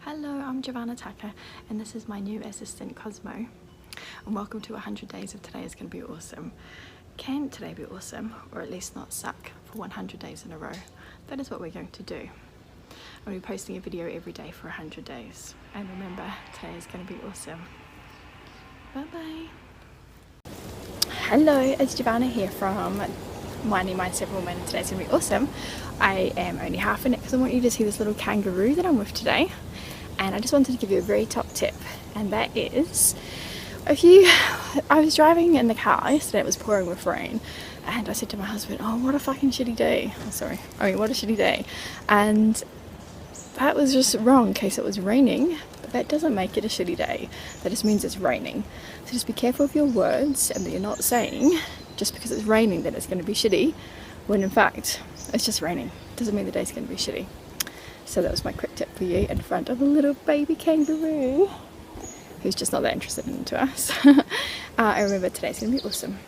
Hello, I'm Giovanna Tucker and this is my new assistant Cosmo, and welcome to 100 days of Today is going to be awesome. Can today be awesome, or at least not suck for 100 days in a row? That is what we're going to do. I'm going to be posting a video every day for 100 days, and remember, today is going to be awesome. Bye bye. Hello, it's Giovanna here from Money Mindset Woman, and today's going to be awesome. I am only half in it because I want you to see this little kangaroo that I'm with today. And I just wanted to give you a very top tip, and that is, I was driving in the car yesterday, it was pouring with rain, and I said to my husband, oh, what a fucking shitty day. What a shitty day. And that was just wrong in case it was raining, but that doesn't make it a shitty day. That just means it's raining. So just be careful of your words, and that you're not saying, just because it's raining, that it's going to be shitty, when in fact, it's just raining. Doesn't mean the day's going to be shitty. So that was my quick tip for you in front of a little baby kangaroo who's just not that interested in us. I remember today's going to be awesome.